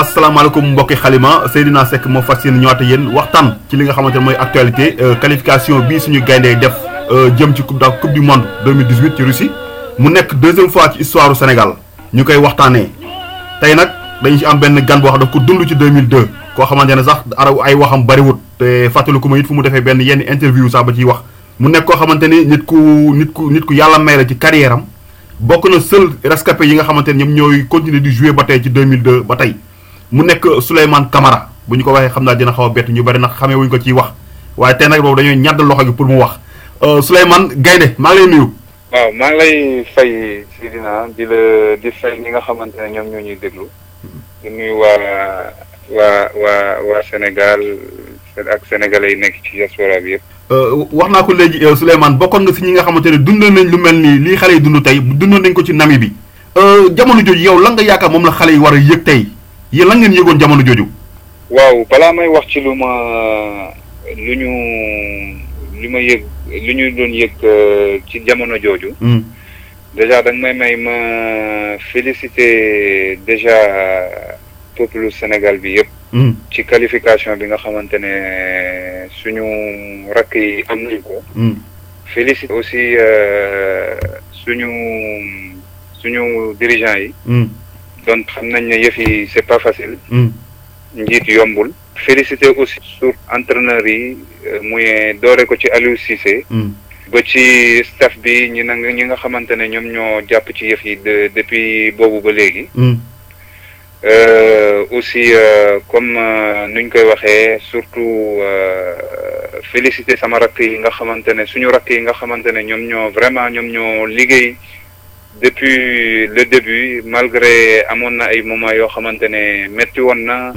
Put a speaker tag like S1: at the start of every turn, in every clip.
S1: asalaamaaleykum mbokki xalima Seydina Seck moo fas yéene ñëwaat yéen waxtaan ci li nga xamante ne mooy actualité qualification bii suñu gayndee def jëm ci coupe du monde 2018 ci Russie mu nekk deuxième fois ci histoire du Sénégal ñu koy waxtaanee tey nag dañu ci am benn gan boo xam daf ko dund ci 2002 koo xamante ne sax ay waxam bariwut te fàttaliku ma it fu mu defee benn yenn interview sax ba ciy wax mu nekk koo xamante ni nit ku yàlla may la ci carrière am bokk na seul rescapé yi nga xamante ne ñoom ñooy continuer di jouer ba tey ci 2002 ba tey mu nekk Souleymane Camara bu ñu ko waxee xam naa dina xaw a bett ñu bari nag xamee wuñ ko ciy wax waaye tey nag boobu dañooy ñàdd loxo gi pour mu wax Souleymane Gaynde maa ngi lay nuyu.
S2: waaw maa ngi lay fay Sidina di fay ñi nga xamante ne ñoom ñoo ñuy déglu di nuyu waa Sénégal ak sénégalais yi nekk ci diaspora bi yëpp.
S1: wax naa ko léegi Souleymane bokkoon nga si ñi nga xamante ne dundoon nañ lu mel nii lii xale yi dund tey dundoon nañ ko ci Namibie bi jamono jooju yow lan nga yaakaar moom la xale yi war a yëg tey yéen lan ngeen yëgoon jamono jooju.
S2: waaw balaa may wax ci lu ñu doon yëg ci jamono jooju. déjà da nga may ma féliciter déjà peuple Sénégal bi yëpp. ci qualification bi nga xamante ne suñu rakk yi am nañ ko. féliciter aussi suñu dirigeants yi. donc xam nañ ne yëf yi c'est pas facile. njiit yombul. féliciter aussi sur entraîneurs yi muy doore ko ci Aliou Cissé. ba ci staff bi ñi nga xamante ne ñoom ñoo jàpp ci yëf yi depuis boobu ba léegi. aussi comme nuñ koy waxee surtout féliciter sama rakk yi nga xamante ne suñu rakk yi nga xamante ne ñoom ñoo liggéey depuis le début malgré amoon na ay moments yoo xamante ne metti woon na.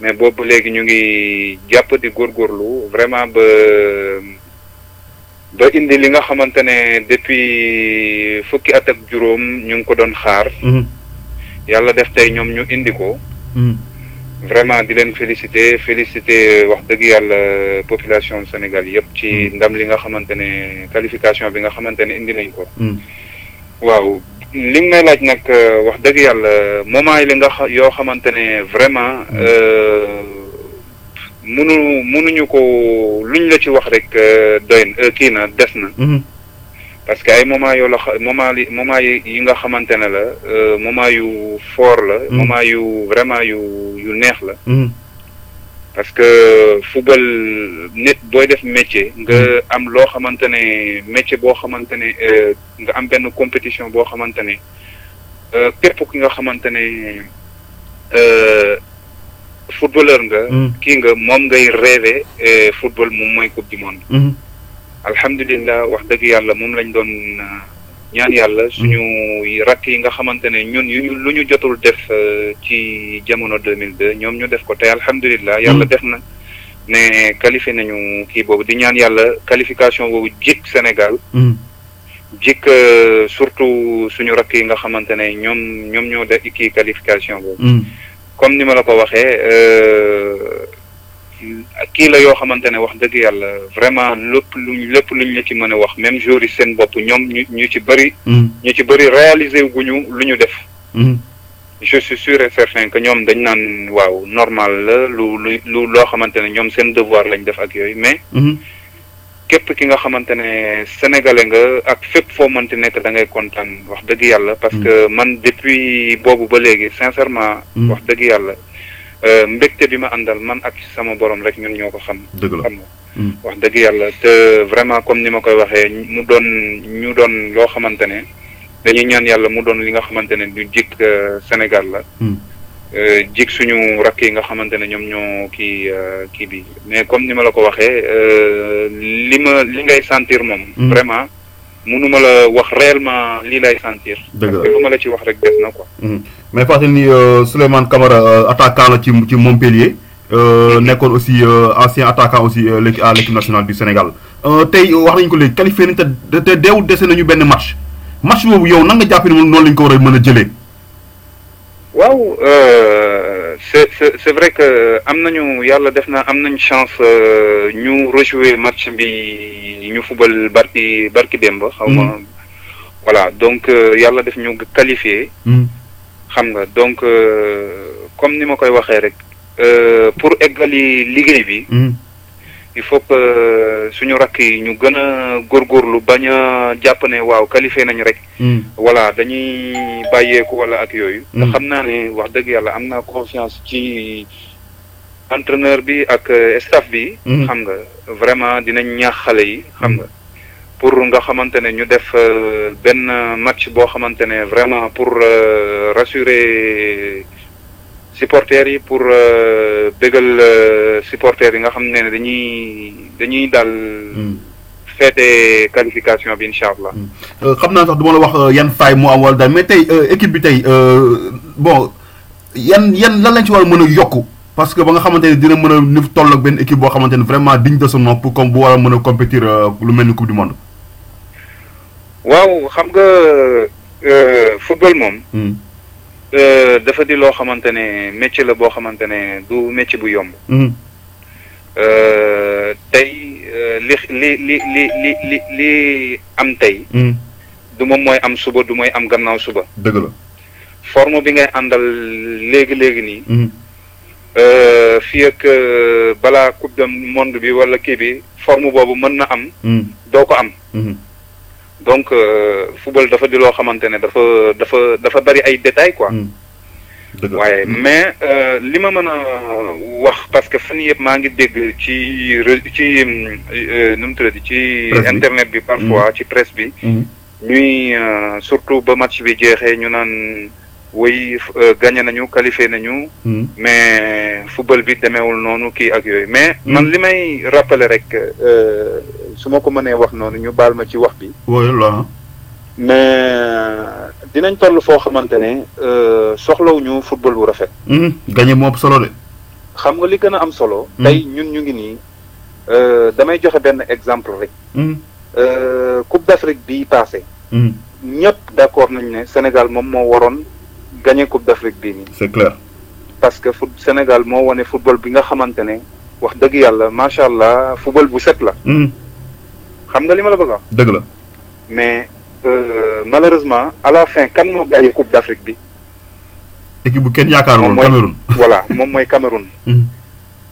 S2: mais boobu léegi ñu ngi jàpp di góorgóorlu vraiment ba indi li nga xamante ne depuis fukki at ak juróom ñu ngi ko doon xaar. yàlla def tey ñoom ñu indi ko. vraiment di leen féliciter wax dëgg yàlla population Sénégal yëpp ci ndam li nga xamante ne qualification bi nga xamante ne indi nañ ko. waaw li nga may laaj nag wax dëgg yàlla moment yi li yoo xamante ne vraiment mënuñu ko luñ la ci wax rek doy kii na des na. parce que ay moment moment yi nga xamante ne la moment yu fort la. moment yu vraiment yu neex la. parce que football nit booy def métier nga am loo xamante ne métier boo xamante ne nga am benn compétition boo xamante ne képp ki nga xamante ne footballeur nga. kii nga moom ngay rêver football moom mooy coupe du monde. alhamdulilah wax dëgg yàlla moom lañ doon ñaan yàlla suñu rakk yi nga xamante ne ñun lu ñu jotul def ci jamono 2002 ñoom ñu def ko tey alhamdulilah yàlla def na ne qualifié nañu kii boobu di ñaan yàlla qualification boobu jik Sénégal jik surtout suñu rakk yi nga xamante ne ñoom ñoo def kii qualification boobu comme ni ma la ko waxee kii la yoo xamante ne wax dëgg yàlla vraiment lépp luñ la ci mën a wax même jour yi seen bopp ñoom ñu ci bëri réaliser guñu lu ñu def. je suis sûr et certain que ñoom dañ naan waaw normal la loo xamante ne ñoom seen devoir lañ def ak yooyu mais. képp ki nga xamante ne sénégalais nga ak fépp foo mënti nekk da ngay kontaan wax dëgg yàlla. parce que man depuis boobu ba léegi sincèrement. wax dëgg yàlla. mbégte bi ma àndal man ak sama borom rek ñun ñoo ko xam. xam nga wax dëgg yàlla te vraiment comme ni ma koy waxee ñu doon loo xamante ne dañuy ñaan yàlla mu doon li nga xamante ne du jik Sénégal la. jik suñu rakk yi nga xamante ne ñoom ñoo kii bi mais comme ni ma la ko waxee li ngay sentir moom. vraiment mënuma la wax réellement lii lay sentir.
S1: dëgg la
S2: lu ma la ci wax rek des na quoi.
S1: mais fàttali ni Souleymane Camara attaquant la ci Montpellier. nekkoon aussi ancien attaquant aussi à l'équipe nationale du Sénégal. tey wax nañu ko léegi qualifié nañu te deewul dese nañu benn match boobu yow nan nga jàpp ne noonu lañu ko war a mën a jëlee.
S2: waaw c'est vrai que yàlla def na am nañ chance ñu rejouer match bi ñu fubal barki démb xaw ma voilà donc yàlla def ñu qualifié. xam nga donc comme ni ma koy waxee rek pour eggali liggéey bi. il faut que suñu rakk yi ñu gën a góorgóorlu bañ a jàpp ne waaw qualifié nañ rek. voilà dañuy bàyyeeku wala ak yooyu. te xam naa ne wax dëgg yàlla am naa confiance ci entraîneur bi ak staff bi. xam nga vraiment dinañ ñaax xale yi xam nga. pour nga xamante ne ñu def benn match boo xamante ne vraiment pour rassurer supporters yi pour bégal supporters yi nga xam ne dañuy daal feete qualification bi incha allah.
S1: xam naa sax du ma la wax yan faay moo am wala daal mais tey équipe bi tey bon yan lan lañ ci war a mën a yokku parce que ba nga xamante ne dina mën a ni toll ak benn équipe boo xamante ne vraiment digne de son nom pour comme bu war a mën a compétir lu mel ni coupe du monde.
S2: waaw xam nga football moom. dafa di loo xamante ne métier la boo xamante ne du métier bu yomb. tey li am tey. du moom mooy am suba du mooy am gannaaw suba.
S1: dëgg la.
S2: forme bi ngay àndal léegi nii. fii ak balaa coupe du monde bi wala kii bi forme boobu mën na am. doo ko am. donc football dafa di loo xamante ne dafa bari ay détails quoi. waaye mais li ma mën a wax parce que fan yëpp maa ngi dégg ci nu mu tuddati ci internet bi parfois ci presse bi. ñuy surtout ba match bi jeexee ñu naan woy gagné nañu qualifié nañu. mais football bi demeewul noonu kii ak yooyu mais man li may rappeler rek. su ma ko mënee wax noonu ñu baal ma ci wax bi.
S1: voilà.
S2: mais dinañ toll foo xamante ne soxlawuñu football bu rafet.
S1: gagné moo ëpp solo de.
S2: xam nga li gën a am solo. tey ñun ñu ngi nii damay joxe benn exemple rek. Coupe d'Afrique bii passé. ñëpp d'accord nañ ne Sénégal moom moo waroon gagné Coupe d'Afrique bii nii.
S1: c'est clair.
S2: parce que Sénégal moo wane football bi nga xamante ne wax dëgg yàlla macha allah football bu set la. xam nga li ma la bëgg a wax.
S1: dëgg la.
S2: mais malheureusement à la fin kan moo gagné Coupe d'Afrique bi.
S1: équipe bu kenn yaakaaroon Cameroun.
S2: voilà moom mooy Cameroun.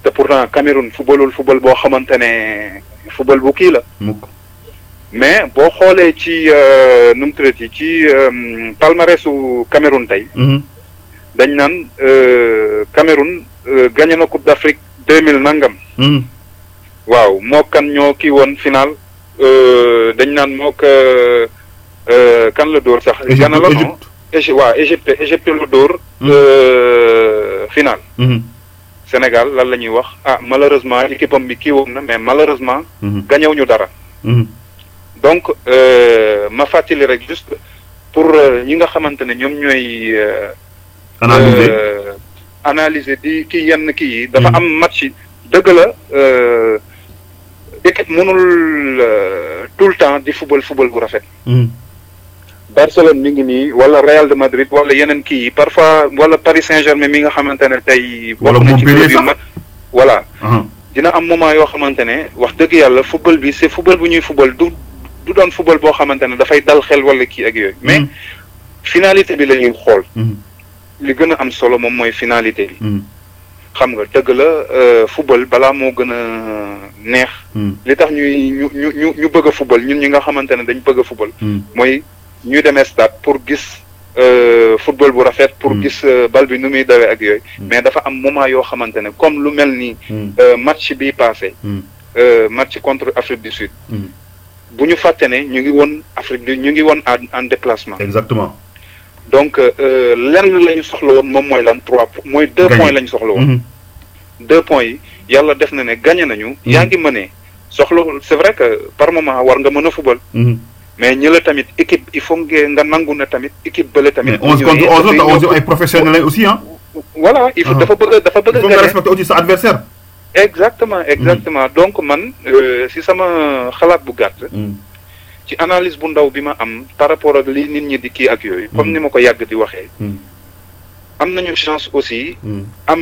S2: te pourtant Cameroun football boo xamante ne football bu kii la. mais boo xoolee ci nu mu tuddati ci palmarèsu Cameroun tey. dañ naan Cameroun gagné na Coupe d'Afrique 2000 nangam. waaw moo kan ñoo kii woon final dañ naan moo kan la dóor sax. Ghana la non waaw Égypte la dóor. final. Sénégal lan la ñuy wax malheureusement équipe am bi kii woon na mais malheureusement. gañewuñu dara. donc ma fàttali rek juste pour ñi nga xamante ne ñoom ñooy. analyser di kii yenn kii yi. dafa am match dëgg la. équipe mënul tout le temps di football bu rafet. Barcelone mi ngi nii wala Real de Madrid wala yeneen kii yi parfois wala Paris Saint-Germain mi nga xamante ne tey.
S1: wala Montpellier sax
S2: voilà. dina am moment yoo xamante ne wax dëgg yàlla football bi c'est football bu ñuy football du doon football boo xamante ne dafay dal xel wala kii ak yooyu. mais finalité bi la ñuy xool. li gën a am solo moom mooy finalité bi. xam nga dëgg la football balaa moo gën a neex. li tax ñu bëgg a football ñun ñi nga xamante ne dañ bëgg a football. mooy ñuy demee stade pour gis football bu rafet. pour gis bal bi nu muy dawee ak yooyu. mais dafa am moment yoo xamante ne comme lu mel ni. match bi passé. match contre Afrique du Sud. bu ñu fàtte ne ñu ngi woon ñu ngi woon en déplacement.
S1: exactement.
S2: donc lenn la ñu soxla woon moom mooy lan 2 points la ñu soxla woon. 2 points yi yàlla def na ne gagné nañu. yaa ngi mënee soxlawul c'est vrai que par moment war nga mën a football. mais ñi la tamit équipe il faut nga nangu na tamit équipe bële tamit.
S1: mais 11 contre 11 ay professionnels aussi ah.
S2: voilà il faut dafa bëgg a
S1: il faut nga respecter aussi sa adversaire.
S2: exactement donc man si sama xalaat bu gàtt. ci analyse bu ndaw bi ma am par rapport ak li nit ñi di kii ak yooyu. comme ni ma ko yàgg di waxee. am nañu chance aussi. am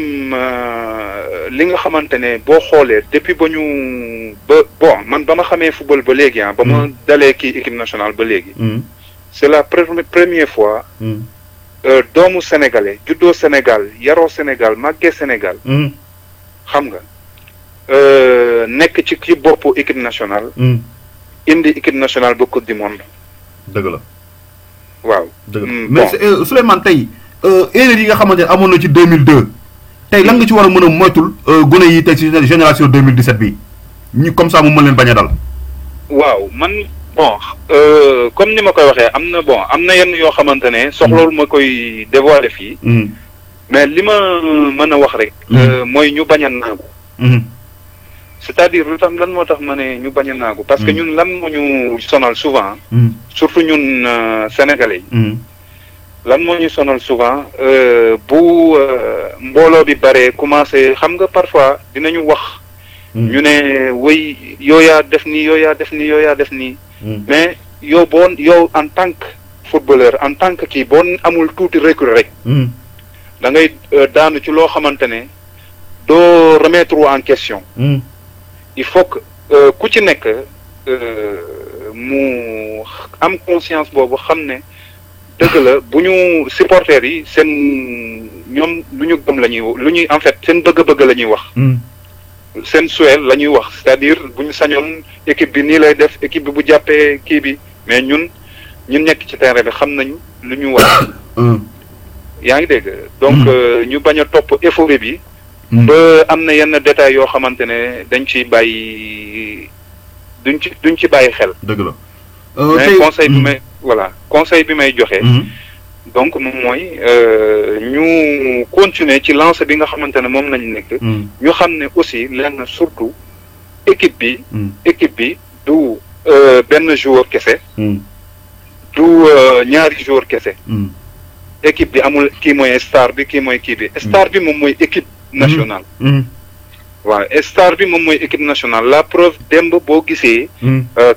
S2: li nga xamante ne boo xoolee depuis bon man ba ma xamee football ba léegi ba ma dalee kii équipe nationale ba léegi. c'est la première fois. doomu sénégalais juddoo Sénégal yaroo Sénégal màggee Sénégal. xam nga nekk ci boppu équipe nationale. indi équipe nationale ba coupe du monde.
S1: dëgg la.
S2: waaw.
S1: dëgg la mais Souleymane tey erreur yi nga xamante ne amoon na ci 2002 tey lan nga ci war a mën a moytul gune yi tey ci génération 2017 bi ñu comme ça mu mën leen bañ a dal.
S2: waaw man bon comme ni ma koy waxee am na yenn yoo xamante ne soxloolu ma koy dévoiler fii. mais li ma mën a wax rek. mooy ñu bañ a naagu. c'est-à-dire lu tax lan moo tax ma ne ñu bañ a naagu. parce que ñun lan moo ñu sonal souvent. surtout ñun sénégalais yi. lan moo ñu sonal souvent bu mbooloo bi baree commencé xam nga parfois dinañu wax. ñu ne wéy yow yaa def nii yow yaa def nii yow yaa def nii. mais yow en tant que footballeur en tant que kii boo amul tuuti recul rek. da ngay daanu ci loo xamante ne doo remettre en question. il faut que ku ci nekk mu am conscience boobu xam ne dëgg la bu ñu supporters yi seen ñoom lu ñu gëm la ñuy en fait seen bëgg-bëgg la ñuy wax. seen souhait la ñuy wax c'est-à-dire bu ñu sañoon équipe bi nii lay def équipe bi bu jàppee kii bi mais ñun nekk ci terrain bi xam nañ lu ñu wax. yaa ngi dégg. donc ñu bañ a topp euphorie bi. ba am na yenn détails yoo xamante ne dañ ciy bàyyi duñ ci bàyyi xel.
S1: dëgg la.
S2: mais conseil bi may joxe. donc moom mooy ñu continuer ci lancé bi nga xamante ne moom lañu nekk. ñu xam ne aussi lenn surtout équipe bi du benn joueur kese. du ñaari joueur kese. équipe bi amul kii mooy star bi kii mooy kii bi star bi moom mooy équipe nationale. waaw star bi moom mooy équipe nationale la preuve démb boo gisee.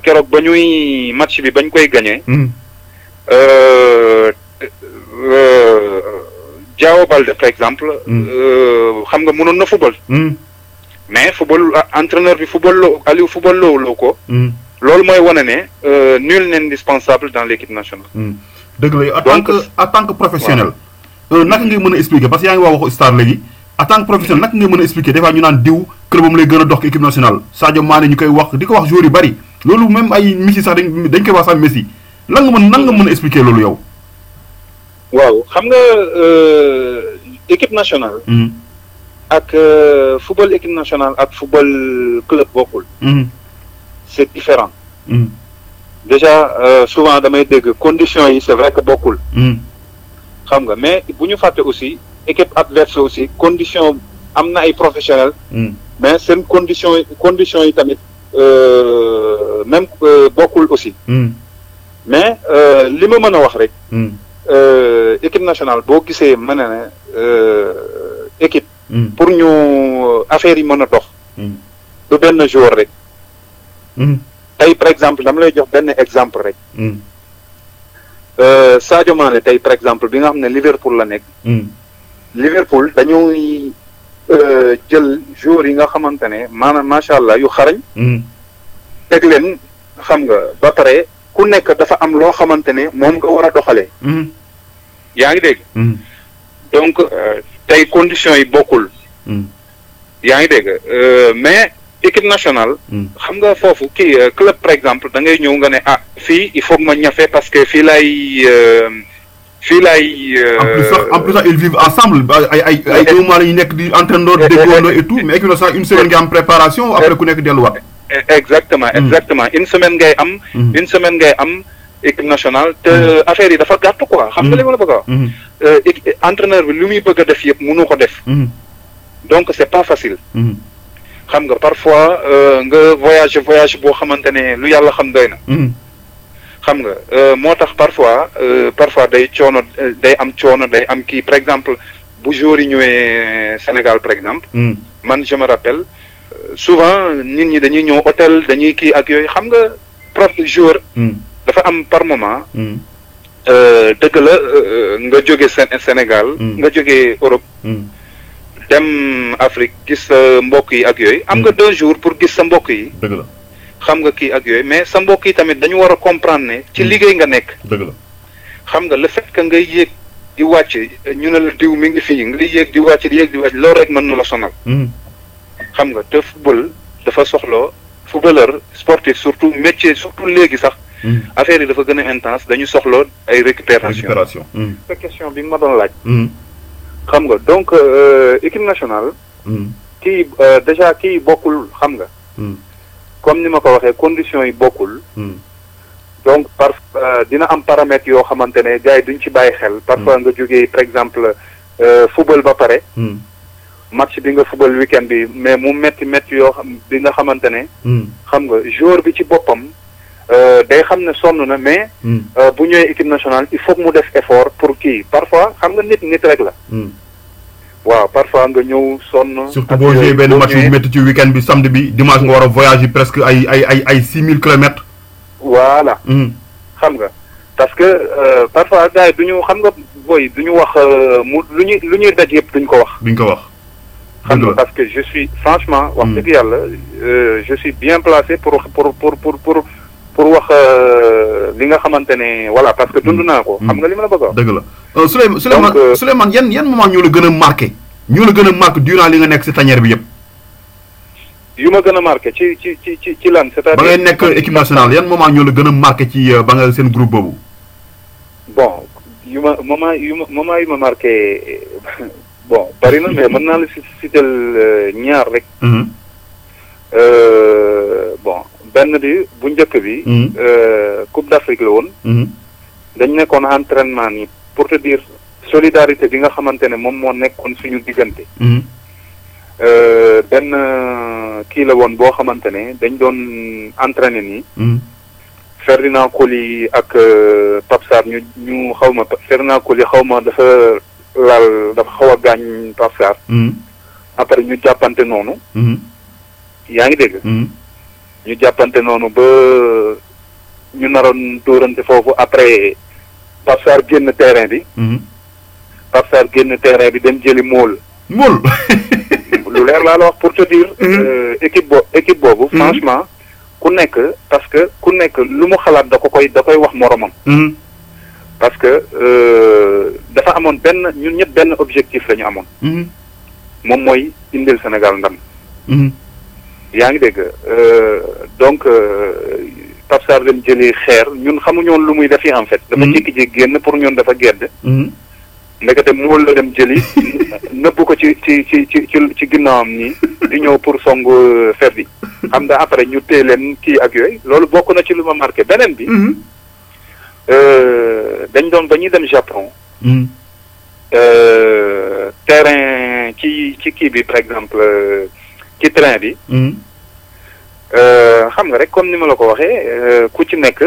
S2: keroog ba ñuy match bi bañ koy gagné. Diao Baldé par exemple. xam nga mënoon na football. mais football entraîneur bi Aliou football loo ko. loolu mooy wane ne nul n'est indispensable dans l'équipe nationale.
S1: dëgg la en tant que professionnel. naka ngay mën a expliquer parce que yaa ngi waxu star léegi en tant que professionnel naka ngay mën a expliquer des fois ñu naan diw clubam lay gën a dox équipe nationale Sadio Mané ñu koy wax di ko wax joueurs yu bari loolu même ay Messi sax dañ koy wax sax Messi nan nga mën a expliquer loolu yow.
S2: waaw xam nga équipe nationale. ak football équipe nationale ak football club bokkul. c'est différent. déjà souvent damay dégg conditions yi c'est vrai que bokkul. xam nga mais bu ñu fàtte aussi équipe adverse aussi condition am na ay professionnels. mais seen conditions yi tamit même bokkul aussi. mais li ma mën a wax rek. équipe nationale boo gisee mën na ne équipe. pour ñu affaire yi mën a dox. du benn joueur rek. tey par exemple dama lay jox benn exemple rek. Sadio Mané tey par exemple bi nga xam ne Liverpool la nekk. Liverpool dañuy jël joueurs yi nga xamante ne maanaam macha allah yu xarañ. teg leen xam nga ba pare ku nekk dafa am loo xamante ne moom nga war a doxalee. yaa ngi dégg. donc tey conditions yi bokkul. yaa ngi dégg mais. équipe nationale. xam nga foofu kii club par exemple da ngay ñëw nga ne fii il faut que ma ñafe parce que fii laay.
S1: en plus sax ils vivent ensemble ay 2 mois la ñu nekk di entraîneur déggoo et tout mais équipe nationale une semaine ngay am préparation après ku nekk delluwaat.
S2: exactement une semaine ngay am. une semaine ngay am équipe nationale te affaire yi dafa gàtt quoi xam nga li ma la bëgg a wax. entraîneur bi lu muy bëgg a def yëpp mënu ko def. donc c'est pas facile. xam nga parfois nga voyage boo xamante ne lu yàlla xam doy na. xam nga moo tax parfois day am kii par exemple bu jour yi ñëwee Sénégal par exemple. man je me rappelle souvent nit ñi dañuy ñëw hôtel dañuy kii ak yooyu xam nga jour. dafa am par moment. dëgg la nga jóge Sénégal. nga jóge Europe. dem Afrique gis sa mbokk yi ak yooyu am nga 2 jours pour gis sa mbokk yi.
S1: dëgg la
S2: xam nga kii ak yooyu mais sa mbokk yi tamit dañu war a comprendre ne ci liggéey nga nekk.
S1: dëgg la
S2: xam nga le fait que ngay yéeg di wàcc ñu ne la diw mi ngi fii nga yéeg di wàcc di yéeg di wàcc loolu rek mën na la sonal. xam nga te football dafa soxla footballeur sportif surtout métier surtout léegi sax. affaire yi dafa gën a intense dañu soxla ay récupération. sa question bi nga ma doon laaj. xam nga donc équipe nationale. kii déjà kii bokkul xam nga. comme ni ma ko waxee conditions yi bokkul. donc dina am paramètres yoo xamante ne gars yi duñ ci bàyyi xel. parfois nga jógee par exemple football ba pare. match bi nga football weekend bi mais mu métti yoo xam bi nga xamante ne. xam nga joueur bi ci boppam day xam ne sonn na mais. bu ñëwee équipe nationale il faut que mu def effort pour kii parfois xam nga nit rek la. waaw parfois nga ñëw sonn.
S1: surtout boo joué benn match bu métti ci weekend bi samedi bi dimanche nga war a voyager presque ay 6000 kilomètres.
S2: voilà. xam nga parce que parfois gars yi duñu xam nga booy duñu wax mu lu ñuy daj yëpp duñ ko wax. xam nga parce que je suis franchement wax dëgg yàlla je suis bien placé pour wax li nga xamante ne voilà parce que dund naa ko. xam nga li ma la bëgg a wax.
S1: dëgg la Souleymane yan moment ñoo la gën a marqué. durant li nga nekk si tanière bi yëpp.
S2: yu ma gën a marqué ci lan c'est-à-dire.
S1: ba ngay nekk équipe nationale yan moment ñoo la gën a marqué ci ba nga seen groupe boobu.
S2: bon moment yu ma marqué bon bari na mais mën naa la citer ñaar rek. bon benn bi bu njëkk bi. Coupe d'Afrique la woon. dañ nekkoon entraînement ni pour te dire solidarité bi nga xamante ne moom moo nekkoon suñu diggante. benn kii la woon boo xamante ne dañ doon entraîner nii. Ferdinand Coly ak Pape Sarr ñu xaw ma Ferdinand Coly xaw ma dafa xaw a gaañ Pape Sarr. après ñu jàppante noonu. yaa ngi dégg. ñu jàppante noonu ba ñu naroon dóorante foofu après Pape Sarr génn terrain bi. Pape Sarr génn terrain bi dem jëli mool. lu leer laa la wax pour te dire. équipe boobu. franchement ku nekk parce que ku nekk lu mu xalaat da koy wax moromam. parce que dafa amoon ñun ñëpp benn objectif la ñu amoon. moom mooy indil Sénégal ndam. yaa ngi dégg donc Pape Sarr dem jëli xeer ñun xamuñu woon lu muy def en fait. dafa jékki-jékki génn pour ñun dafa gedd. ndekete mool la dem jëli nëbb ko ci ginnaawam nii di ñëw pour song fer bi xam nga après ñu téye leen kii ak yooyu loolu bokk na ci lu ma marqué beneen bi. dañ doon ba ñuy dem Japon. terrain ci kii bi par exemple ci train bi. xam nga rek comme ni ma la ko waxee ku ci nekk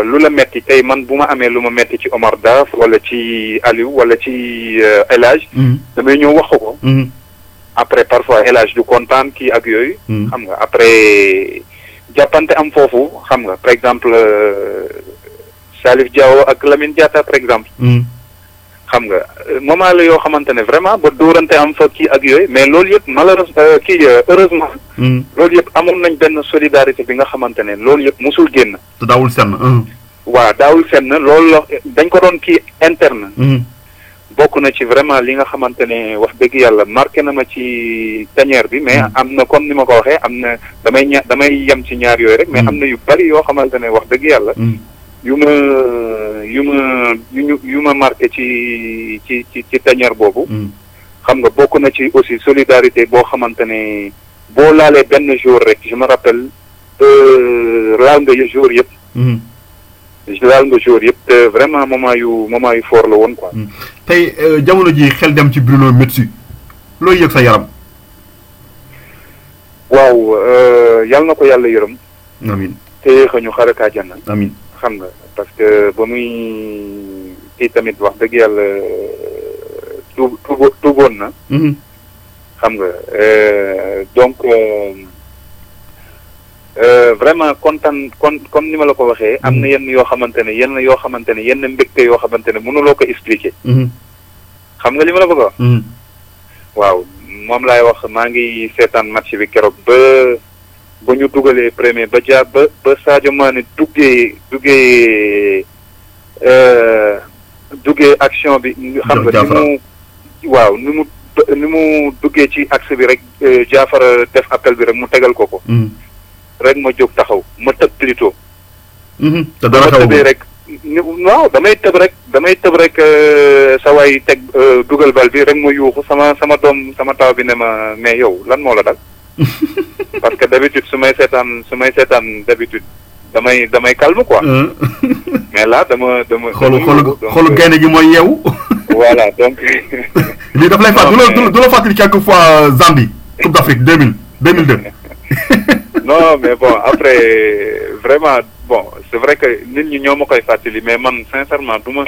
S2: lu la metti tey man bu ma amee lu ma metti ci Omar Daf wala ci Aliou wala ci El Hadj damay ñëw wax ko. après parfois El Hadj du kontaan kii ak yooyu. xam nga après jàppante am foofu xam nga par exemple Salif Diao ak Lamine Diatta par exemple. xam nga moment la yoo xamante ne vraiment ba dóorante am fa kii ak yooyu mais loolu yëpp heureusement. loolu yëpp amoon nañ benn solidarité bi nga xamante ne loolu yëpp musul génn.
S1: te daawul senn.
S2: waaw daawul senn loolu la dañ ko doon kii interne. bokk na ci vraiment li nga xamante ne wax dëgg yàlla marqué na ma ci tanière bi mais am na comme ni ma ko waxee am na damay yem ci ñaar yooyu rek mais am na yu bari yoo xamante ne wax dëgg yàlla. yu ma marqué ci tanière boobu. xam nga bokk na ci aussi solidarité boo xamante ne boo laalee benn jour rek je me rappelle laal nga jour yëpp. laal nga jour yëpp te vraiment moment yu fort la woon quoi.
S1: tey jamono ji xel dem ci Bruno Metsu looy yëg sa yaram.
S2: waaw yal na ko yàlla yërëm.
S1: amiin
S2: te yéex a ñu xare ka àjjana.
S1: amiin
S2: xam nga parce que ba muy kii tamit wax dëgg yàlla tuuboon na. xam nga donc vraiment kontaan comme ni ma la ko waxee. am na yenn yoo xamante ne yenn mbégte yoo xamante ne mënuloo ko expliquer. xam nga li ma la bëgg a wax. waaw moom laay wax maa ngi seetaan match bi keroog ba ñu dugalee premier ba Sadio Mané duggee duggee action bi. xam nga ni mu duggee ci axe bi rek Diafara def appel bi rek mu tegal ko. rek ma jóg taxaw ma tëb plutôt.
S1: te dara xew
S2: rek waaw damay tëb rek sa waay teg dugal bal bi rek ma yuuxu sama doom sama taw bi ne ma mais yow lan moo la dal. parce que d'habitude su may seetaan d'habitude damay calme quoi. mais là dama
S1: xolu gaynde gi mooy yeewu.
S2: voilà donc.
S1: lii daf lay fàttali du la fàttali quelque fois Zambie Coupe d'Afrique 2002.
S2: non mais bon après vraiment bon c'est vrai que nit ñi ñoo ma koy fàttali mais man sincèrement du ma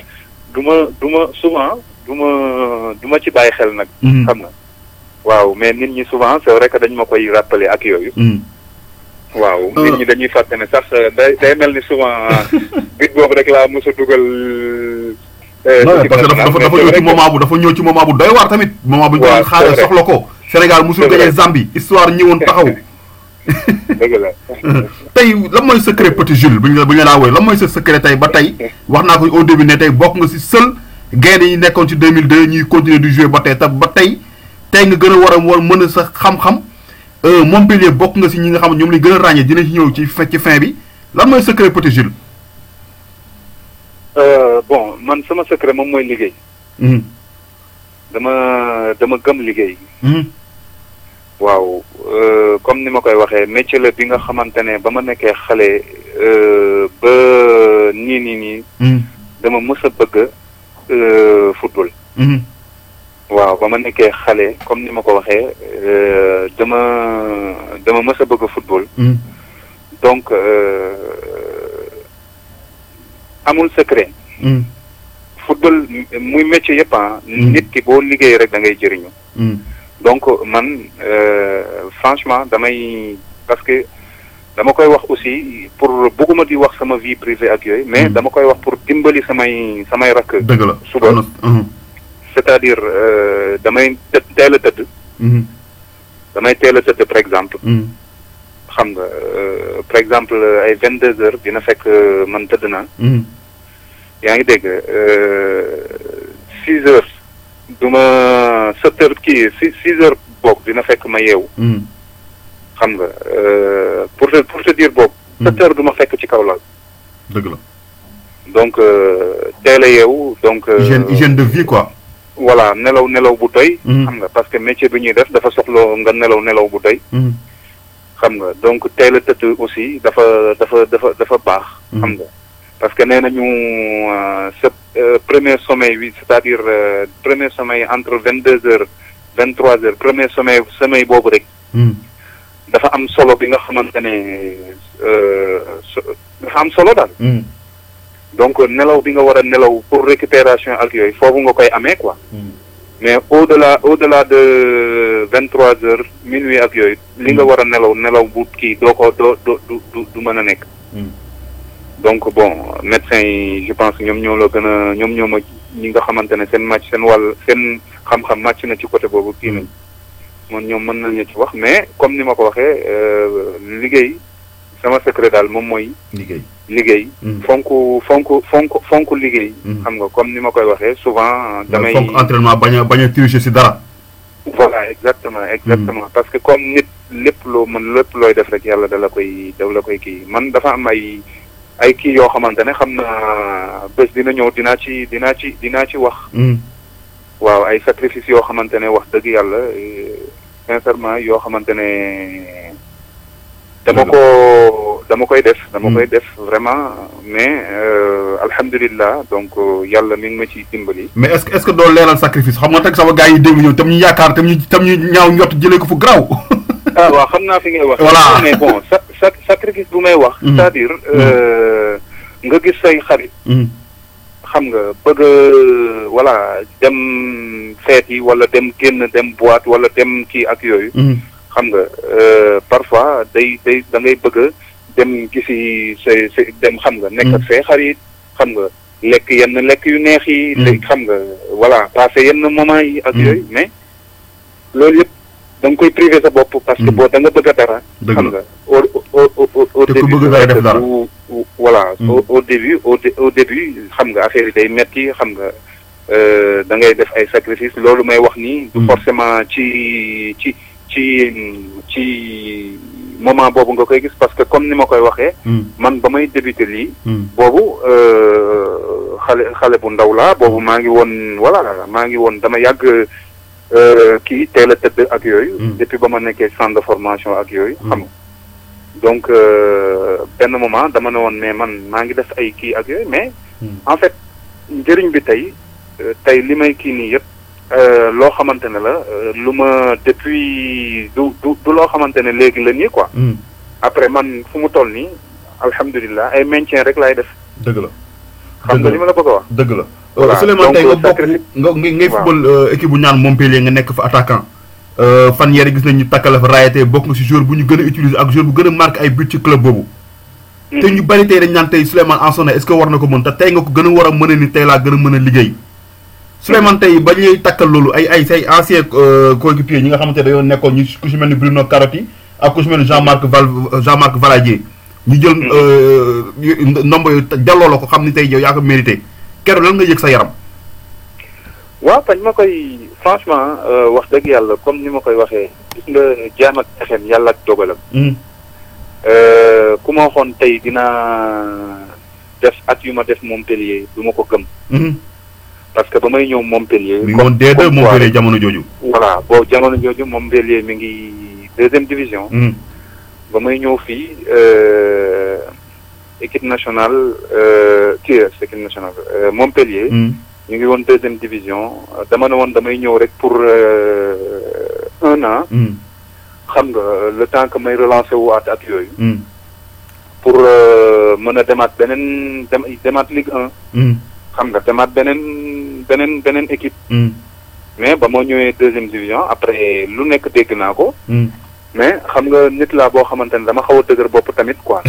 S2: souvent du ma ci bàyyi xel nag. xam nga waaw mais nit ñi souvent c'est vrai que dañ ma koy rappeler ak yooyu. waaw nit ñi dañuy fàtte ne sax day mel ni souvent bit boobu rek laa mos a dugal.
S1: parce que dafa ñëw ci moment bu doy waar tamit. moment bu ñu doon xaaree soxla ko. Sénégal mosul gagné Zambie histoire ñëwoon taxaw.
S2: dëgg la.
S1: tey lan mooy secret Petit Jules bu ñu laa wooye lan mooy sa secret tey ba tey wax naa ko au début ne tey bokk nga si seul gaynde yi nekkoon ci 2002 ñuy continuer di jouer ba tey nga gën a war a mën a sa xam-xam Montpellier bokk nga si ñi nga xam ñoom lañ gën a ràññee dina ci ñëw ci fin bi lan mooy secret Petit Jules.
S2: bon man sama secret moom mooy liggéey. dama gëm liggéey. waaw comme ni ma koy waxee métier la bi nga xamante ne ba ma nekkee xale ba nii dama mës a bëgg football. waaw ba ma nekkee xale comme ni ma ko waxee dama mës a bëgg football. donc amul secret. football muy métier yëpp nit ki boo liggéey rek da ngay jëriñu. donc man franchement parce que dama koy wax aussi pour bëgguma di wax sama vie privée ak yooyu mais dama koy wax pour dimbali samay rakk.
S1: dëgg la
S2: suba c'est-à-dire damay teel a tëdd. damay teel a tëdd par exemple. xam nga par exemple ay 22h dina fekk man tëdd naa. yaa ngi dégg 6h. duma 7h kii 6h boog dina fekk ma yeewu. xam nga pour te dire boog. 7h du ma fekk ci kaw lal.
S1: dëgg la.
S2: donc teel a yeewu donc.
S1: hygiène de vie quoi.
S2: voilà nelaw bu doy. xam nga parce que métier bi ñuy def dafa soxla nga nelaw bu doy. xam nga donc teel a tëdd aussi dafa baax. xam nga parce que nee nañu sa premier sommeil bi c'est-à-dire premier sommeil entre 22h 23h premier sommeil boobu rek. dafa am solo bi nga xamante ne dafa am solo daal. donc nelaw bi nga war a nelaw pour récupération ak yooyu foofu nga koy amee quoi. mais au-delà de 23h minuit ak yooyu li nga war a nelaw bu kii du mën a nekk. donc bon médecins yi je pense ñoom ñoo ma ñi nga xamante ne seen xam-xam màcc na ci côté boobu kii nañ moom ñoom mën nañu ci wax mais comme ni ma ko waxee liggéey sama secret daal moom mooy. liggéey. fonk liggéey. xam nga comme ni ma koy waxee souvent. damay
S1: fonk entraînement bañ a tricher ci dara.
S2: voilà exactement parce que comme nit lépp looy def rek yàlla da la koy kii man dafa am ay kii yoo xamante ne xam naa bés dina ñëw dinaa ci wax. waaw ay sacrifice yoo xamante ne wax dëgg yàlla sincèrement yoo xamante ne dama koy def vraiment mais alhamdulillah donc yàlla mi ngi ma ciy dimbali.
S1: mais est-ce que doo leeral sacrifice xam nga teg sama gars yi dégg ñëw tam ñu yaakaar tam ñu ñaaw njott jëlee ko fu garaaw.
S2: waaw xam naa fi ngay wax.
S1: voilà
S2: mais bon sacrifice bu may wax. c'est-à-dire nga gis say xarit. xam nga bëgg voilà dem feet yi wala dem génn dem boîte wala dem kii ak yooyu. xam nga parfois da ngay bëgg dem gisi say dem xam nga. nekk ak say xarit xam nga lekk yenn lekk yu neex yi. xam nga voilà passé yenn moment yi ak yooyu mais loolu yëpp da nga koy privé sa bopp parce que boo da nga bëgg a dara. xam nga au début
S1: def dara
S2: voilà au début xam nga affaire yi day metti xam nga da ngay def ay sacrifice loolu may wax nii. du forcément ci moment boobu nga koy gis parce que comme ni ma koy waxee. man ba may débuter lii. boobu xale bu ndaw laa boobu maa ngi woon voilà maa ngi woon dama yàgg. kii teel a tëdd ak yooyu. depuis ba ma nekkee centre de formation ak yooyu. xam nga donc benn moment dama ne woon mais man maa ngi def ay kii ak yooyu mais. en fait njëriñ bi tey li may kii nii yëpp loo xamante ne la lu ma depuis du loo xamante ne léegi la nii quoi. après man fu mu toll nii alhamdulilah ay maintien rek laay def.
S1: dëgg la.
S2: xam nga li ma la bëgg a wax.
S1: dëgg la. Souleymane tey nga bokk ngay football équipe bu ñaan Montpellier nga nekk fa attaquant fan yére gis nañ ñu takkale fa raayate bokk nga si joueur bu ñu gën a utiliser ak joueur bu gën a marqué ay but ci club boobu te ñu bari tey dañ naan tey Souleymane Ansoné est-ce que war na ko mën te tey nga ko gën a war a mën a ni tey laa gën a mën a liggéey Souleymane tey ba ñuy takkal loolu ay say ancien coéquipier ñi nga xamante ne dañoo nekkoon ñu ku si mel ni Bruno Carotti ak ku si mel ni Jean-Marc Valadier ñu jël ndombo yooyu delloo la ko xam ni tey yow yaa ko mérité keroog lan nga yëg sa yaram.
S2: waaw kañ ma koy franchement wax dëgg yàlla comme ni ma koy waxee gis nga jaam ak pexeem yàlla ak dogalam. ku ma waxoon tey dinaa def at yu ma def Montpellier du ma ko gëm. parce que ba may ñëw Montpellier.
S1: mi ngi woon D2 Montpellier jamono jooju.
S2: voilà boobu jamono jooju Montpellier mi ngi 2e division. ba may ñëw fii. équipe nationale équipe nationale Montpellier. ñu ngi woon 2e division dama ne woon damay ñëw rek pour 1 an. xam nga le temps que may relancer waat ak yooyu. pour mën a demaat demaat Ligue 1. xam nga demaat beneen équipe. mais ba moo ñëwee 2e division après lu nekk dégg naa ko. mais xam nga nit laa boo xamante ne dama xaw a dëgër bopp tamit quoi.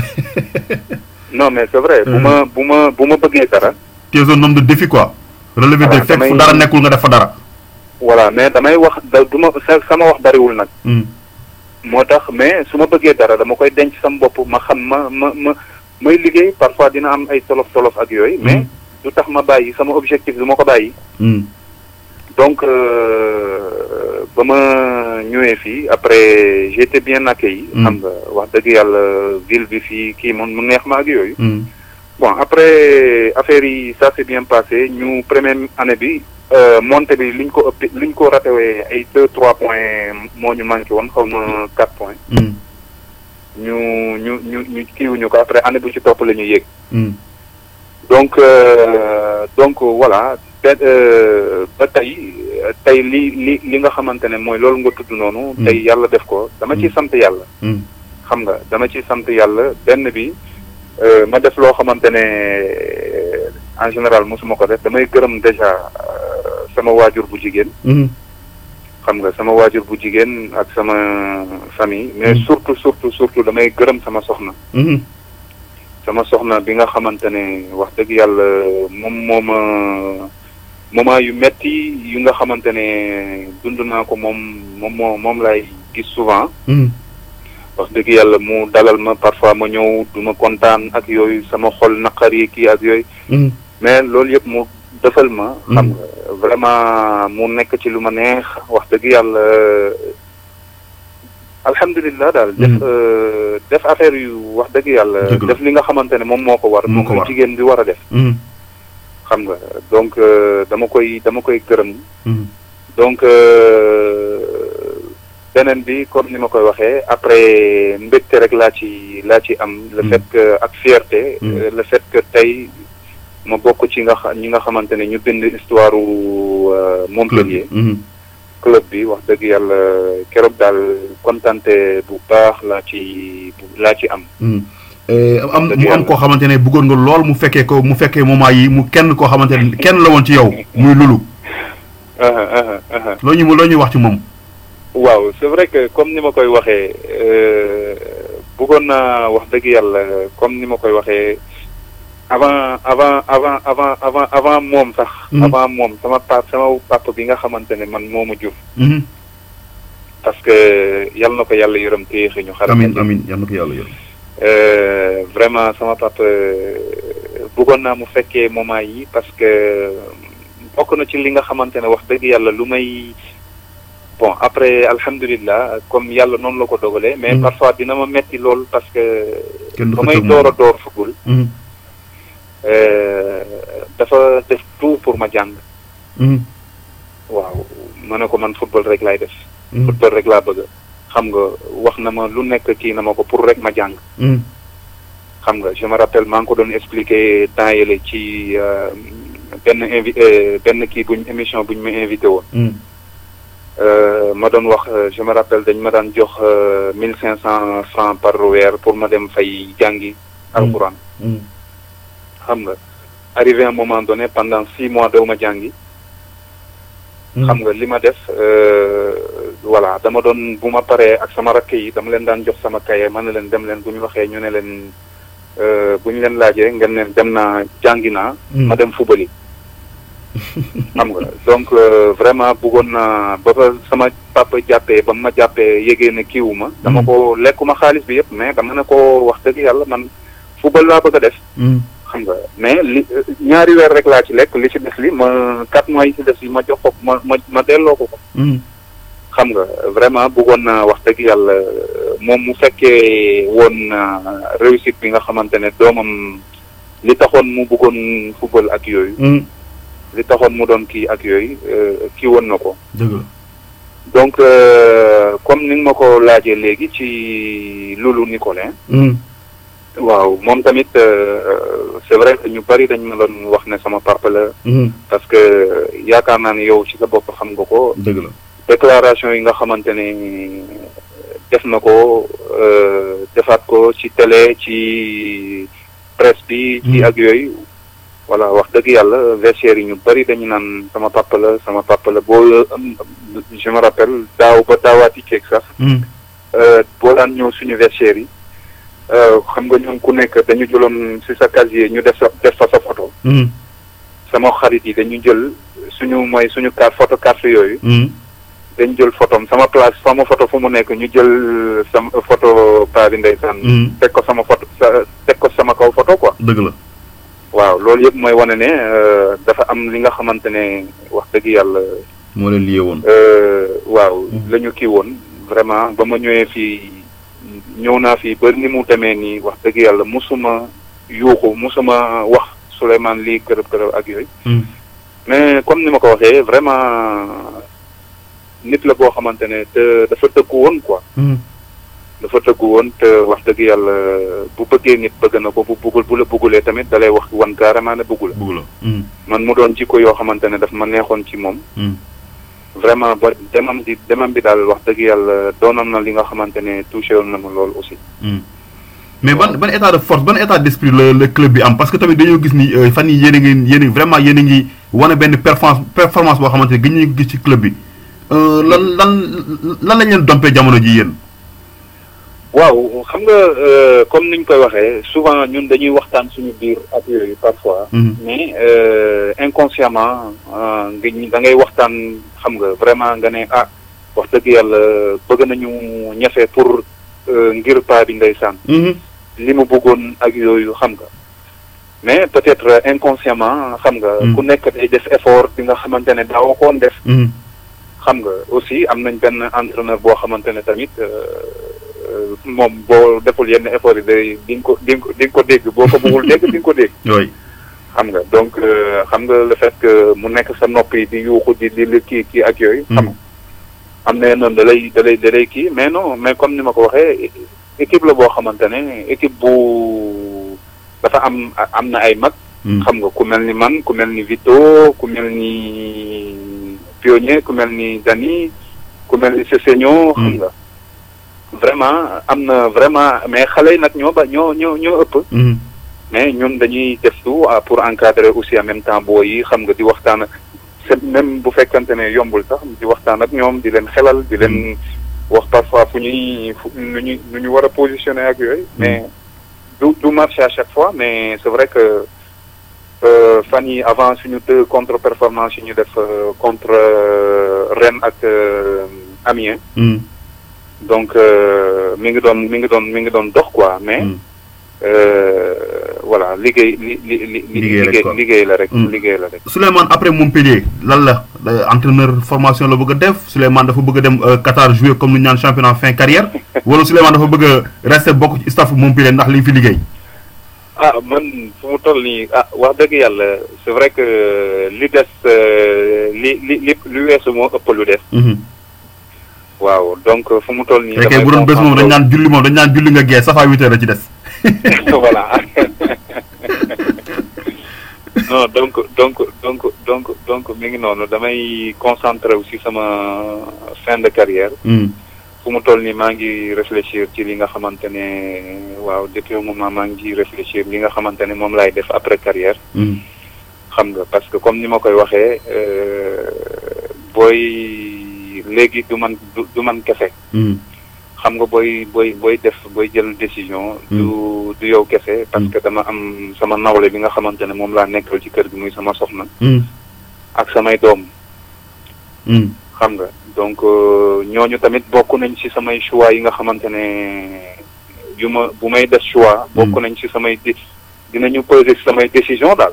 S2: non mais c'est vrai. bu ma bëggee dara.
S1: tu es un homme de défi quoi. relevé de fekk fu dara nekkul nga def fa dara.
S2: voilà mais damay wax sama wax bariwul nag. moo tax mais su ma bëggee dara dama koy denc sama bopp ma xam may liggéey parfois dina am ay tolof ak yooyu. mais du tax ma bàyyi sama objectif du ma ko bàyyi. donc ba ma ñëwee fii après j'ai été bien accueilli. xam nga wax dëgg yàlla ville bi fii kii mu neex ma ak yooyu. bon après affaire yi ça s'est bien passé ñu première année bi montée bi liñ ko ratewee ay 2-3 points moo ñu manqué woon xaw ma 4 points. ñu kiiwuñu ko après année bu ci topp la ñu yéeg. donc voilà ba tey li nga xamante ne mooy loolu nga tudd noonu. tey yàlla def ko dama ciy sant yàlla. xam nga dama ciy sant yàlla benn bi ma def loo xamante ne en général mosuma ko def damay gërëm déjà sama waajur bu jigéen. xam nga sama waajur bu jigéen ak sama famille. mais surtout damay gërëm sama soxna. sama soxna bi nga xamante ne wax dëgg yàlla moom moment yu metti yu nga xamante ne dund naa ko moom laay gis souvent. wax dëgg yàlla mu dalal ma parfois ma ñëw du ma kontaan ak yooyu sama xol naqar yi kii ak yooyu. mais loolu yëpp mu defal ma. xam nga vraiment mu nekk ci lu ma neex wax dëgg yàlla alhamdulilah daal. def affaire yu wax dëgg yàlla. def li nga xamante ne moom moo ko war. moo ko war jigéen bi war a def. xam nga donc dama koy gërëm. donc beneen bi comme ni ma koy waxee après mbégte rek laa ci am. le fait que ak fierté. le fait que tey ma bokk ci ñi nga xamante ne ñu bind histoire Montpellier. club bi wax dëgg yàlla keroog daal kontante bu baax laa ci am.
S1: mu am koo xamante ne bëggoon nga lool mu fekkee moment yi mu kenn koo xamante ne kenn la woon ci yow muy Loulou. loo ñuy wax ci moom.
S2: waaw c'est vrai que comme ni ma koy waxee bëggoon naa wax dëgg yàlla comme ni ma koy waxee avant moom sax. avant moom sama papa bi nga xamante ne man moo ma jur. parce que yal na ko yàlla yërëm te yéexe ñu xarit.
S1: amiin amiin yal na ko yàlla yërëm.
S2: vraiment sama papa bëggoon naa mu fekkee moment yi parce que bokk na ci li nga xamante ne wax dëgg yàlla lu may bon après alhamdulilah comme yàlla noonu la ko dogalee. mais parfois dina ma metti lool parce que. ba may door a door football. dafa def tout pour ma jàng. waaw ma ne ko man football rek laay def. football rek laa bëgg. xam nga wax na ma lu nekk kii na ma ko pour rek ma jàng. xam nga je me rappelle maa ngi ko doon expliquer temps yële ci benn kii émission buñ ma invité woon. ma doon wax je me rappelle dañ ma daan jox 1500 francs par weer pour ma dem fay jàngi alxuraan. xam nga arrivé un moment donné pendant 6 mois daw ma jàngi. xam nga li ma def voilà dama doon bu ma paree ak sama rakk yi dama leen daan jox sama kaye ma ne leen dem leen bu ñu waxee ñu ne leen bu ñu leen laajee ngeen leen dem naa jàngi naa. ma dem fubali. xam nga donc vraiment bëggoon naa ba sama papa jàppee ba ma jàppee yégee ne kiiwu ma. dama ko lekkuma xaalis bi yëpp mais dama ne ko wax dëgg yàlla man fubal laa bëgg a def. xam nga mais li 2 weer rek laa ci lekk li ci des li ma 4 mois yi ci des yi ma jox ko ma delloo ko. xam nga vraiment bëggoon naa wax dëgg yàlla moom mu fekkee woon réussite bi nga xamante ne doomam li taxoon mu bëggoon football ak yooyu. li taxoon mu doon kii ak yooyu kii woon na ko.
S1: dëgg la
S2: donc comme ni nga ma ko laajee léegi ci Loulou Nicolin. waaw moom tamit c'est vrai que ñu bari dañ ma doon wax ne sama papa la. parce que yaakaar naa ne yow ci sa bopp xam nga ko.
S1: dëgg la
S2: déclaration yi nga xamante ne def na ko defaat ko ci télé ci presse bi. ci ak yooyu. voilà wax dëgg yàlla vestiaire yi ñu bari dañu naan sama papa la boo je me rappelle daaw ba daawaati ceeg sax. boo daan ñëw suñu vestiaire yi. xam nga ñoom ku nekk dañu jëloon ci sa casier ñu def fa sa photo. sama xarit yi dañu jël suñu carte yooyu. dañu jël photom sama place sama photo fu mu nekk ñu jël sama photo paa bi ndeysaan. teg ko sama kaw photo quoi.
S1: dëgg la.
S2: waaw loolu yëpp mooy wane ne dafa am li nga xamante ne wax dëgg yàlla.
S1: moo leen lié woon.
S2: waaw la ñu kii woon vraiment ba ma ñëwee fii. ñëw naa fii ba ni mu demee nii wax dëgg yàlla musuma wax Souleymane lii kërëb ak yooyu. mais comme ni ma ko waxee vraiment nit la boo xamante ne te dafa tëggu woon quoi. dafa tëggu woon te wax dëgg yàlla bu bëggee nit bëgg na ko bu la bëggulee tamit dalay wax wan carrément ne bëggu la. man mu doon jikko yoo xamante ne daf ma neexoon ci moom. vraiment ba demam bi daal wax dëgg yàlla doonoon na li nga xamante ne touché woon na ma loolu aussi.
S1: mais ban état de force ban état d'esprit le club bi am parce que tamit dañoo gis ni fan yi yéen vraiment yéen a ngi wane benn performance boo xamante ne gën ñu gis ci club bi lan lañ leen dompee jamono ji yéen.
S2: waaw xam nga comme niñ koy waxee souvent ñun dañuy waxtaan suñu biir ak yooyu parfois. mais inconsciemment da ngay waxtaan xam nga vraiment nga ne wax dëgg yàlla bëgg nañu ñafe pour ngir paa bi ndeysaan. li mu bëggoon ak yooyu xam nga. mais peut-être inconsciemment xam nga. ku nekk day def effort bi nga xamante ne daawoo ko woon def. xam nga aussi am nañ benn entraîneur boo xamante ne tamit. moom boo deful yenn effort yi day di nga ko dégg boo ko bëggul dégg di nga ko dégg.
S1: oui.
S2: xam nga donc xam nga le fait que mu nekk sa nopp yi di yuuxu di kii ak yooyu. xam nga am na noonu da lay kii mais non mais comme ni ma ko waxee équipe la boo xamante ne équipe bu dafa am na ay mag. xam nga ku mel ni man ku mel ni Vito ku mel ni Pionnier ku mel ni Dani ku mel ni Sessegnon. xam nga. vraiment am na vraiment mais xale yi nag ñoo ëpp. mais ñun dañuy def tout pour encadrer aussi en même temps booy yi xam nga di waxtaan ak même bu fekkante ne yombul sax di waxtaan ak ñoom di leen xelal di leen wax parfois nu ñu war a positionner ak yooyu. mais du marché à chaque fois mais c'est vrai que fan yi avant suñu 2 contre-performance yi ñu def contre Rennes ak Amiens. donc mi ngi doon dox quoi mais. voilà liggéey la rek.
S1: Souleymane après Montpellier lan la entraîneur formation la bëgg a def Souleymane dafa bëgg a dem Qatar jouer comme ni ñu naan championnat fin carrière wala Souleymane dafa bëgg a rester bokk ci staff Montpellier ndax li fi liggéey.
S2: man fu mu toll nii wax dëgg yàlla c'est vrai que li des li weesu moo ëpp lu des. waaw donc fu mu toll nii.
S1: damay bu doon bés moom dañ naan julli nga gee safa 8 heures la ci des.
S2: voilà non donc mi ngi noonu damay concentré aussi sama fin de carrière. fu mu toll nii maa ngi réfléchir ci li nga xamante ne waaw depuis un moment maa ngi réfléchir li nga xamante ne moom laay def après carrière. xam nga parce que comme ni ma koy waxee booy léegi du man kese. xam nga booy jël décision. du yow kese parce que dama am sama nawle bi nga xamante ne moom laa nekkal ci kër gi muy sama soxna. ak samay doom. xam nga donc ñooñu tamit bokk nañ ci samay choix yi nga xamante ne bu may def choix. bokk nañ ci samay dinañu peser ci samay décision daal.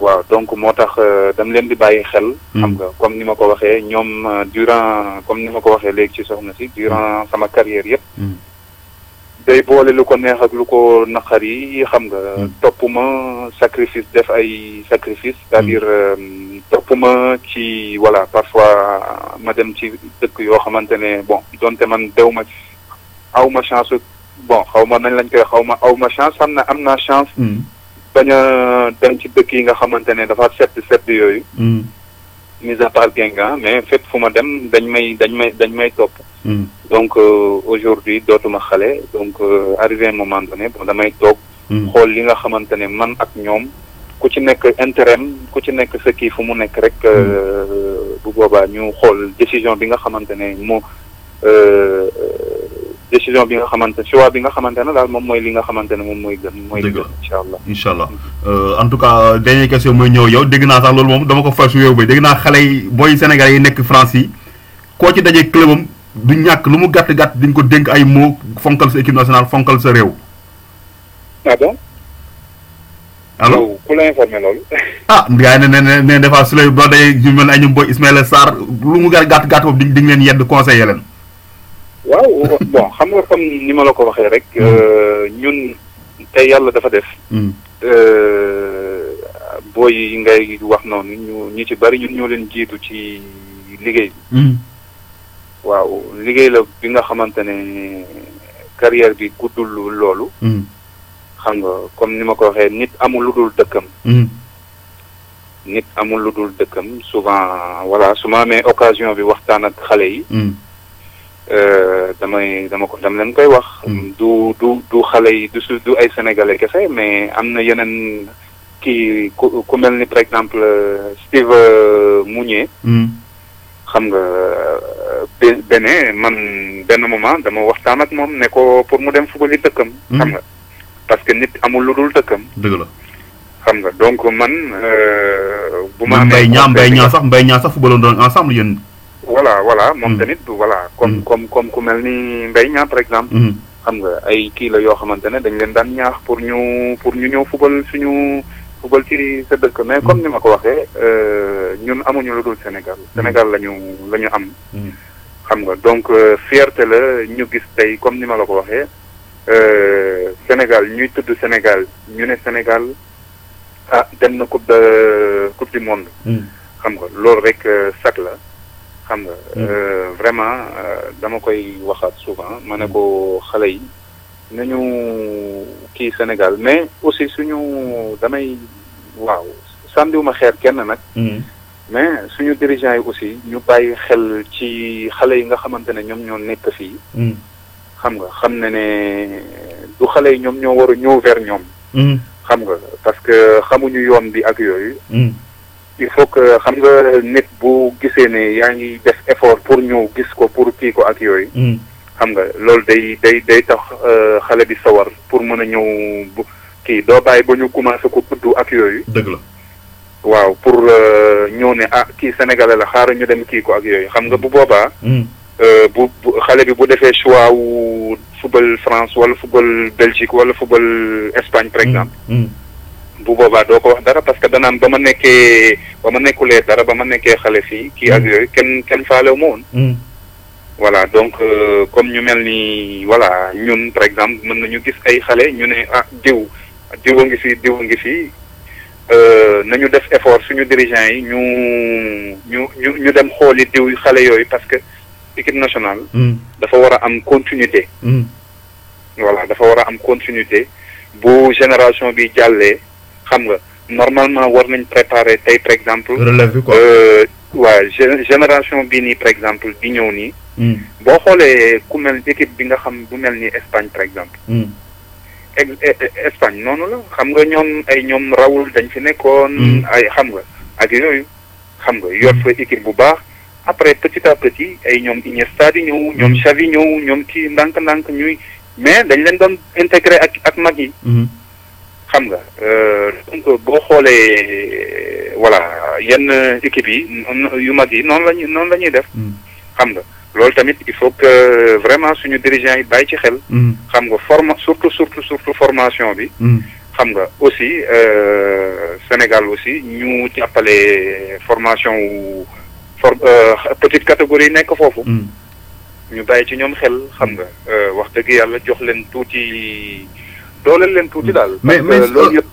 S2: waaw donc moo tax dama leen di bàyyi xel. xam nga comme ni ma ko waxee ñoom comme ni ma ko waxee léegi ci soxna si durant sama carrière yëpp. day boole lu ko neex ak lu ko naqar yi xam nga. topp ma sacrifice def ay sacrifice c'est-à-dire topp ma ci voilà parfois ma dem ci dëkk yoo xamante ne bon donte man dew ma aw ma chance bon xaw ma nañ lañ koy aw ma chance am naa chance. bañ a dem ci dëkk yi nga xamante ne dafa sedd yooyu. mis à part Guingamp mais fépp fu ma dem dañ may topp. donc aujourd'hui dootuma xale donc arrivé un moment donné bon damay toog. xool li nga xamante ne man ak ñoom ku ci nekk intérêt ku ci nekk sa kii fu mu nekk rek bu boobaa ñu xool décision bi nga xamante ne décision bi nga xamante choix bi nga xamante ne daal moom mooy li nga xamante ne moom mooy gën. mooy gën incha allah
S1: en tout cas dernière question mooy ñëw yow dégg naa sax loolu moom dama ko far su yow ba dégg naa xale yi booy Sénégal yi nekk France yi koo ci dajee clubam du ñàkk lu mu gàtt di nga ko dénk ay mots fonkal sa équipe nationale fonkal sa réew.
S2: ah bon.
S1: allo
S2: ku la informé loolu.
S1: gars yi ne des fois su lay boo dajee ñu mel ne ay ñoom booy Ismaïla Sarr lu mu gàtt boobu di nga leen yedd conseiller leen.
S2: waaw bon xam nga comme ni ma la ko waxee rek ñun tey yàlla dafa def. booy yi ngay wax noonu ñu ci bari ñun ñoo leen jiitu ci liggéey bi. waaw liggéey la bi nga xamante ne carrière bi guddul loolu. xam nga comme ni ma ko waxee nit amul lu dul dëkkam. nit amul lu dul dëkkam souvent voilà su ma amee occasion bi waxtaan ak xale yi. dama leen koy wax. du xale yi du ay sénégalais kese mais am na yeneen kii ku mel ni par exemple Steve Mounier. xam nga benn moment dama waxtaan ak moom ne ko pour mu dem football yi dëkkam. xam nga parce que nit amul lu dul dëkkam.
S1: dëgg la.
S2: xam nga donc man. bu ma
S1: mbay ñaa sax footballoon doon ensemble yéen.
S2: voilà moom tamit voilà comme ku mel ni Mbaye Niang par exemple. xam nga ay kii la yoo xamante ne dañ leen daan ñaax pour ñu ñëw football ci sa dëkk mais comme ni ma ko waxee ñun amuñu lu dul Sénégal lañu am. xam nga donc fierté la ñu gis tey comme ni ma la ko waxee Sénégal ñuy tudd Sénégal ñu ne Sénégal dem na coupe du monde. xam nga loolu rek sac la. xam nga vraiment dama koy waxaat souvent ma ne ko xale yi nañu kii Sénégal mais aussi waaw sàndiwuma xeer kenn nag. mais suñu dirigeants yi aussi ñu bàyyi xel ci xale yi nga xamante ne ñoom ñoo nekk fii. xam nga xam ne du xale yi ñoom ñoo war a ñëw vers ñoom. xam nga parce que xamuñu yoon bi ak yooyu. il faut que xam nga nit bu gisee ne yaa ngi def effort pour ñëw gis ko pour kii ko ak yooyu. xam nga loolu day tax xale bi sawar pour mën a ñëw bu kii doo bàyyi ba ñu commencé ko tudd ak yooyu.
S1: dëgg la.
S2: waaw pour ñëw ne kii sénégalais la xaaral ñu dem kii ko ak yooyu xam nga bu boobaa. bu xale bi bu defee choix wu football France wala football Belgique wala football Espagne par exemple. bu boobaa doo ko wax dara parce que danaan ba ma nekkulee dara ba ma nekkee xale fii kii ak yooyu kenn faalewu ma woon. voilà donc comme ñu mel ni voilà ñun par exemple mën nañu gis ay xale ñu ne diw a ngi fi nañu def effort suñu dirigeants yi ñu dem xooli diw xale yooyu parce que équipe nationale. dafa war a am continuité. voilà dafa war a am continuité bu génération bi jàllee xam nga normalement war nañ préparer tey par exemple.
S1: relève bi quoi.
S2: waaw génération bii nii par exemple di ñëw nii. boo xoolee ku mel équipe bi nga xam bu mel ni Espagne par exemple. Espagne noonu la xam nga ñoom Raoul dañ fi nekkoon. ay xam nga ak yooyu xam nga yor fa équipe bu baax après petit à petit ay ñoom Iniesta di ñëw ñoom Xavi ñëw ñoom kii ndànk-ndànk ñuy mais dañ leen doon intégré ak mag yi. xam nga donc boo xoolee voilà yenn équipe yi yu mag yi noonu la ñuy def. xam nga loolu tamit il faut que vraiment suñu dirigeants yi bàyyi ci xel. xam nga surtout formation bi. xam nga aussi Sénégal aussi ñu jàppale formation wu petite catégorie yi nekk foofu. ñu bàyyi ci ñoom xel xam nga wax dëgg yàlla jox leen tuuti. dooleel leen tuuti daal. mais loolu yëpp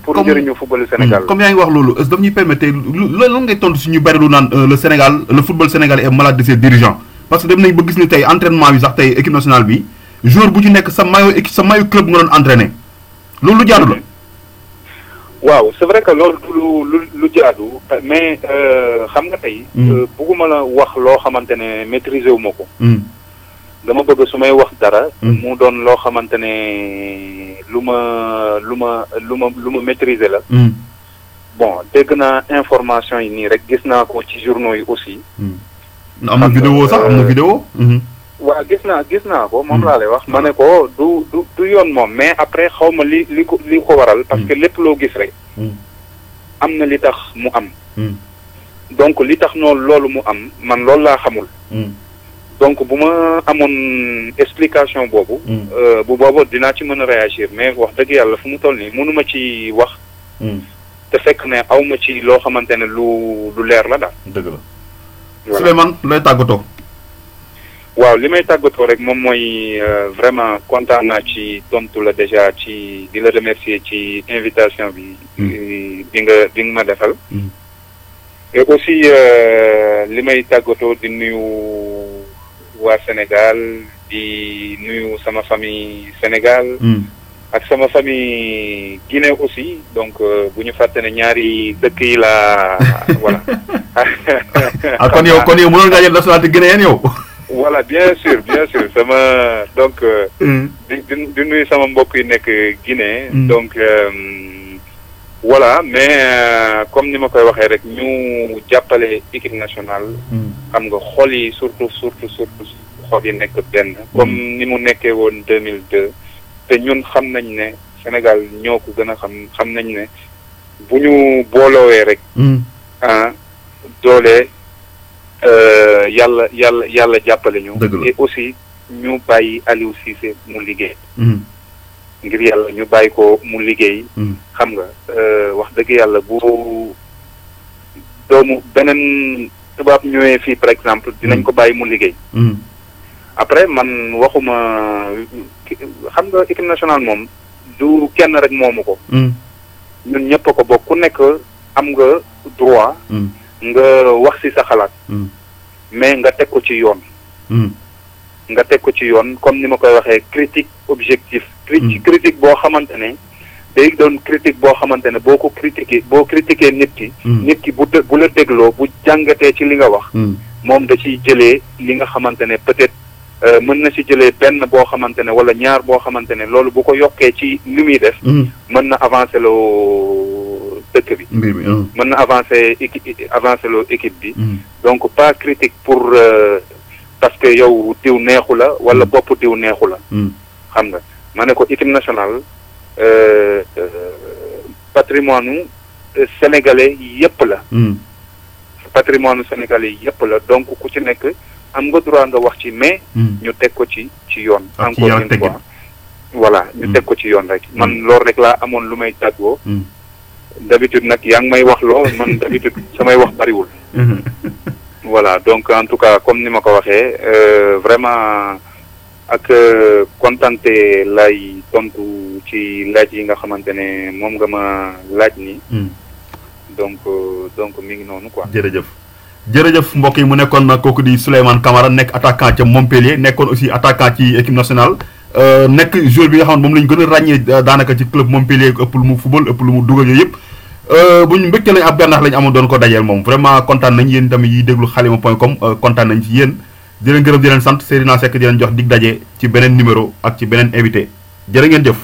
S2: pour njëriñu football Sénégal.
S1: comme yaa ngi wax loolu daf ñuy permettre loolu ngay tontu si ñu bari lu naan le football sénégalais est malade de ses dirigeants parce que dem nañ ba gis ni tey entraînement bi sax tey équipe nationale bi joueur bu ci nekk sa maillot club nga doon entraîné loolu lu jaadu la.
S2: waaw c'est vrai que loolu lu jaadu mais xam nga tey. bugguma la wax loo xamante ne maîtriser wu ma ko. dama bëgg su may wax dara. mu doon loo xamante ne lu ma maîtriser la. bon dégg naa information yi nii rek gis naa ko ci journaux yi aussi.
S1: am na vidéo sax am na vidéo.
S2: waaw gis naa ko moom laa lay wax. ma ne ko du yoon moom mais après xaw ma li ko waral. parce que lépp loo gis rek. am na li tax mu am. donc li tax loolu mu am man loolu laa xamul. donc bu ma amoon explication boobu. bu boobu dinaa ci mën a réagir mais wax dëgg yàlla fu mu toll nii mënuma ci wax. te fekk ne awma ci loo xamante ne lu leer la daal.
S1: dëgg la. Souleymane lay tàggatoo.
S2: waaw li may tàggatoo rek moom mooy vraiment kontaan naa ci tontu la déjà ci di la remercier ci invitation bi. bi nga ma defal. et aussi li may tàggatoo di nuyu. waa Sénégal di nuyu sama famille Sénégal. ak sama famille Guinée aussi donc bu ñu fàtte ne ñaari dëkk yi la voilà.
S1: kon yow mënoon ngaa jël nationalité guinéenne yow.
S2: voilà bien sûr sama donc. di nuyu sama mbokk yi nekk Guinée. donc voilà mais comme ni ma koy waxee rek ñu jàppale équipe nationale. xam nga xol yi surtout xol yi nekk benn. comme ni mu nekkee woon 2002. te ñun xam nañ ne Sénégal ñoo ko gën a xam nañ ne bu ñu booloowee rek. doole yàlla jàppale ñu. et aussi ñu bàyyi Aliou Cissé mu liggéey. ngir yàlla ñu bàyyi ko mu liggéey. xam nga wax dëgg yàlla bu doomu beneen tubaab ñëwee fii par exemple dinañ ko bàyyi mu liggéey. après man waxuma xam nga équipe nationale moom du kenn rek moomu ko. ñun ñëpp ko bokk ku nekk am nga droit. nga wax ci sa xalaat. mais nga teg ko ci yoon. nga teg ko ci yoon comme ni ma koy waxee critique objectif. critique boo xamante ne day doon critique boo xamante ne boo critiquer nit ki. nit ki bu la dégloo bu jàngatee ci li nga wax. moom da ciy jëlee li nga xamante ne peut-être mën na ci jëlee benn boo xamante ne wala ñaar boo xamante ne loolu bu ko yokkee ci li muy def. mën na avancer loo dëkk bi. mën na avancer loo équipe bi. donc pas critique pour parce que yow diw neexu la wala bopp diw neexu la. xam nga ma ne ko équipe nationale patrimoine sénégalais yëpp la. patrimoine sénégalais yëpp la donc ku ci nekk am nga droit nga wax ci mais ñu teg ko ci yoon encore une fois voilà ñu teg ko ci yoon rek man loolu rek laa amoon lu may tàggoo d'habitude nag yaa ngi may wax loo man d'habitude samay wax bariwul voilà donc en tout cas comme ni ma ko waxee vraiment ak kontante lay tontu ci laaj yi nga xamante ne moom nga ma laaj ni donc mi ngi noonu quoi.
S1: jërëjëf mbokk yi mu nekkoon kooku di Souleymane Camara nekk attaquant ca Montpellier nekkoon aussi attaquant ci équipe nationale nekk joueur bi nga xam ne moom la ñu gën a ràññee daanaka ci club Montpellier ëpp lu mu football ëpp lu mu dugal yooyu yëpp bu ñu mbégte lañ ab bernax lañ amoon doon ko dajeel moom vraiment kontaan nañ yéen tamit yi déglu xalima.com kontaan nañ ci yéen di leen gërëm di leen sant Seydina Seck di leen jox dig daje ci beneen numéro ak ci beneen invité jërë ngeen jëf